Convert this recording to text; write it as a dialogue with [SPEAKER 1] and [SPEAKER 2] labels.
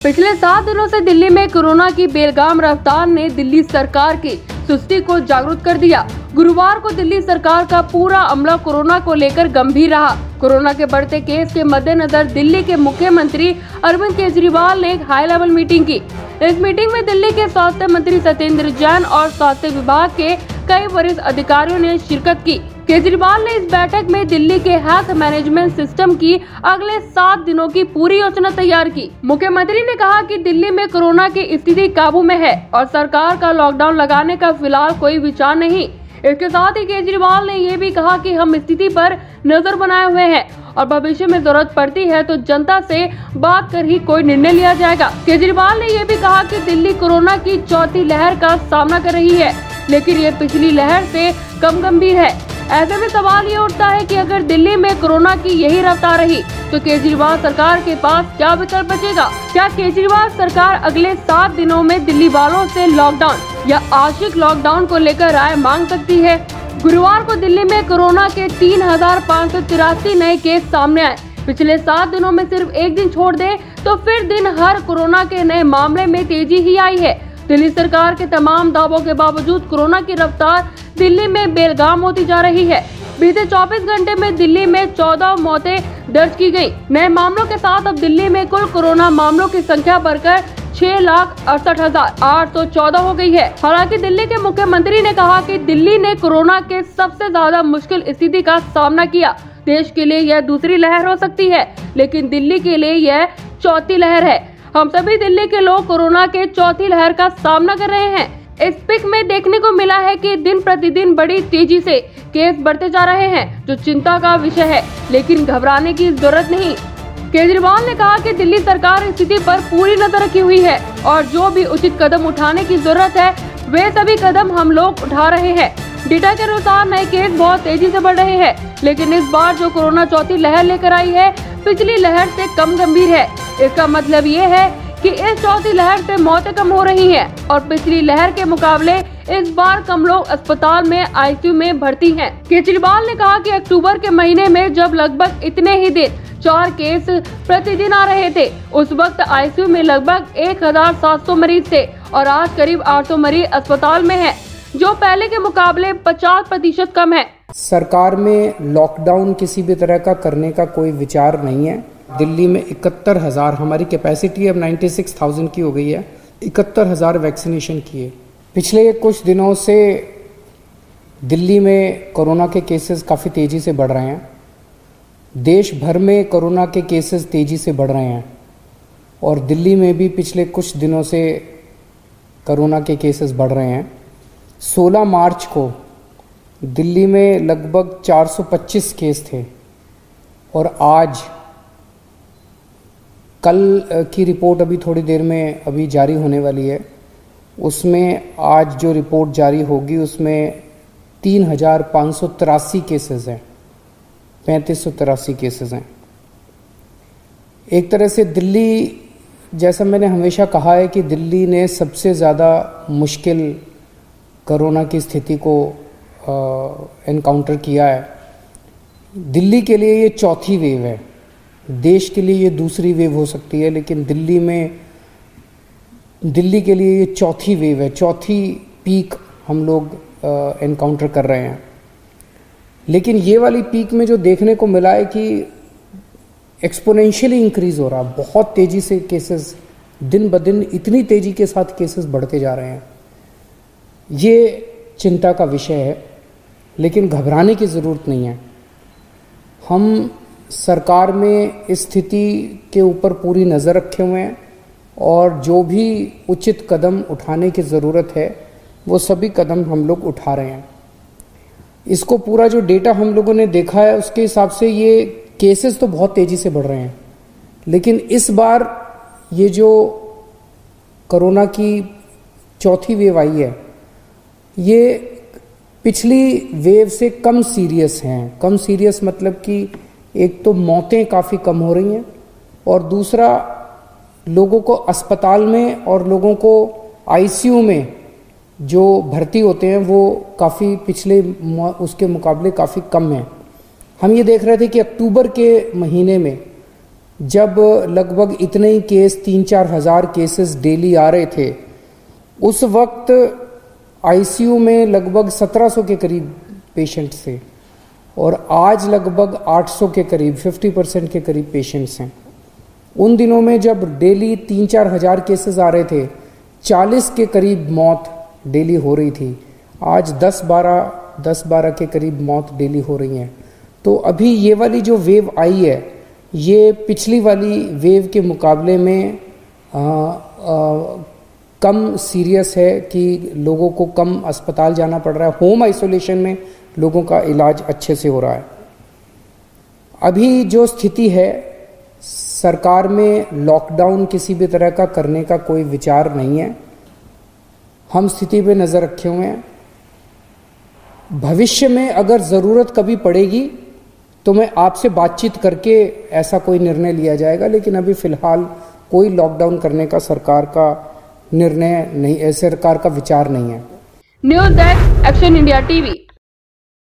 [SPEAKER 1] पिछले 7 दिनों से दिल्ली में कोरोना की बेलगाम रफ्तार ने दिल्ली सरकार की सुस्ती को जागरूक कर दिया। गुरुवार को दिल्ली सरकार का पूरा अमला कोरोना को लेकर गंभीर रहा। कोरोना के बढ़ते केस के मद्देनजर दिल्ली के मुख्यमंत्री अरविंद केजरीवाल ने एक हाई लेवल मीटिंग की। इस मीटिंग में दिल्ली के स्वास्थ्य मंत्री सत्येंद्र जैन और स्वास्थ्य विभाग के कई वरिष्ठ अधिकारियों ने शिरकत की। केजरीवाल ने इस बैठक में दिल्ली के हेल्थ मैनेजमेंट सिस्टम की अगले 7 दिनों की पूरी योजना तैयार की। मुख्यमंत्री ने कहा कि दिल्ली में कोरोना की स्थिति काबू में है और सरकार का लॉकडाउन लगाने का फिलहाल कोई विचार नहीं। इसके साथ ही केजरीवाल ने ये भी कहा कि हम स्थिति पर नजर बनाए हुए हैं और भविष्य में जरूरत पड़ती है तो जनता से बात कर ही कोई निर्णय लिया जाएगा। केजरीवाल ने ये भी कहा कि दिल्ली कोरोना की चौथी लहर का सामना कर रही है, लेकिन ये पिछली लहर से कम गंभीर है। ऐसे में सवाल ये उठता है कि अगर दिल्ली में कोरोना की यही रफ्तार रही तो केजरीवाल सरकार के पास क्या विकल्प बचेगा? क्या केजरीवाल सरकार अगले 7 दिनों में दिल्ली वालों से लॉकडाउन या आंशिक लॉकडाउन को लेकर राय मांग सकती है? गुरुवार को दिल्ली में कोरोना के 3,583 नए केस सामने आए। पिछले 7 दिनों में सिर्फ एक दिन छोड़ दें तो फिर दिन हर कोरोना के नए मामले में तेजी ही आई है। दिल्ली सरकार के तमाम दावों के बावजूद कोरोना की रफ्तार दिल्ली में बेलगाम होती जा रही है। बीते 24 घंटे में दिल्ली में 14 मौतें दर्ज की गई। नए मामलों के साथ अब दिल्ली में कुल कोरोना मामलों की संख्या बढ़कर 6,68,814 हो गई है। हालांकि दिल्ली के मुख्यमंत्री ने कहा कि दिल्ली ने कोरोना के सबसे ज्यादा मुश्किल स्थिति का सामना किया। देश के लिए यह दूसरी लहर हो सकती है, लेकिन दिल्ली के लिए यह चौथी लहर है। हम सभी दिल्ली के लोग कोरोना के चौथी लहर का सामना कर रहे हैं। इस पिक में देखने को मिला है कि दिन प्रतिदिन बड़ी तेजी से केस बढ़ते जा रहे हैं, जो चिंता का विषय है, लेकिन घबराने की जरूरत नहीं। केजरीवाल ने कहा कि दिल्ली सरकार स्थिति पर पूरी नजर रखी हुई है और जो भी उचित कदम उठाने की जरूरत है वे सभी कदम हम लोग उठा रहे हैं। डेटा के अनुसार नए केस बहुत तेजी से बढ़ रहे हैं, लेकिन इस बार जो कोरोना चौथी लहर लेकर आई है पिछली लहर से कम गंभीर है। इसका मतलब ये है कि इस चौथी लहर से मौतें कम हो रही हैं और पिछली लहर के मुकाबले इस बार कम लोग अस्पताल में आईसीयू में भर्ती हैं। केजरीवाल ने कहा कि अक्टूबर के महीने में जब लगभग इतने ही दिन 4 केस प्रतिदिन आ रहे थे, उस वक्त आईसीयू में लगभग 1,700 मरीज थे और आज करीब 800 मरीज अस्पताल में हैं, जो पहले के मुकाबले 50% कम है।
[SPEAKER 2] सरकार में लॉकडाउन किसी भी तरह का करने का कोई विचार नहीं है। दिल्ली में 71,000, हमारी कैपेसिटी अब 96,000 की हो गई है, 71,000 वैक्सीनेशन किए। पिछले कुछ दिनों से दिल्ली में कोरोना के केसेस काफ़ी तेज़ी से बढ़ रहे हैं। देश भर में कोरोना के केसेस तेज़ी से बढ़ रहे हैं और दिल्ली में भी पिछले कुछ दिनों से कोरोना के केसेस बढ़ रहे हैं। 16 मार्च को दिल्ली में लगभग 425 केस थे और आज कल की रिपोर्ट अभी थोड़ी देर में अभी जारी होने वाली है, उसमें आज जो रिपोर्ट जारी होगी उसमें 3,583 केसेस हैं, 3,583 केसेस हैं। एक तरह से दिल्ली, जैसा मैंने हमेशा कहा है कि दिल्ली ने सबसे ज़्यादा मुश्किल कोरोना की स्थिति को एनकाउंटर किया है। दिल्ली के लिए ये चौथी वेव है, देश के लिए ये दूसरी वेव हो सकती है, लेकिन दिल्ली के लिए ये चौथी वेव है, चौथी पीक हम लोग एनकाउंटर कर रहे हैं। लेकिन ये वाली पीक में जो देखने को मिला है कि एक्सपोनेंशियली इंक्रीज हो रहा, बहुत तेज़ी से केसेस दिन ब दिन इतनी तेज़ी के साथ केसेस बढ़ते जा रहे हैं। ये चिंता का विषय है, लेकिन घबराने की ज़रूरत नहीं है। हम सरकार में इस स्थिति के ऊपर पूरी नज़र रखे हुए हैं और जो भी उचित कदम उठाने की ज़रूरत है वो सभी कदम हम लोग उठा रहे हैं। इसको पूरा जो डेटा हम लोगों ने देखा है उसके हिसाब से ये केसेस तो बहुत तेज़ी से बढ़ रहे हैं, लेकिन इस बार ये जो कोरोना की चौथी वेव आई है ये पिछली वेव से कम सीरियस हैं। कम सीरियस मतलब कि एक तो मौतें काफ़ी कम हो रही हैं और दूसरा लोगों को अस्पताल में और लोगों को आईसीयू में जो भर्ती होते हैं वो काफ़ी पिछले उसके मुकाबले काफ़ी कम है। हम ये देख रहे थे कि अक्टूबर के महीने में जब लगभग इतने ही केस 3-4 हज़ार केसेस डेली आ रहे थे, उस वक्त आईसीयू में लगभग 1700 के करीब पेशेंट्स थे और आज लगभग 800 के करीब 50% के करीब पेशेंट्स हैं। उन दिनों में जब डेली 3-4 हज़ार केसेस आ रहे थे, 40 के करीब मौत डेली हो रही थी। आज 10-12 के करीब मौत डेली हो रही हैं। तो अभी ये वाली जो वेव आई है, ये पिछली वाली वेव के मुकाबले में कम सीरियस है कि लोगों को कम अस्पताल जाना पड़ रहा है। होम आइसोलेशन में लोगों का इलाज अच्छे से हो रहा है। अभी जो स्थिति है, सरकार में लॉकडाउन किसी भी तरह का करने का कोई विचार नहीं है। हम स्थिति पे नज़र रखे हुए हैं। भविष्य में अगर ज़रूरत कभी पड़ेगी तो मैं आपसे बातचीत करके ऐसा कोई निर्णय लिया जाएगा, लेकिन अभी फ़िलहाल कोई लॉकडाउन करने का सरकार का निर्णय नहीं, सरकार का विचार नहीं है।
[SPEAKER 1] News desk, action India TV.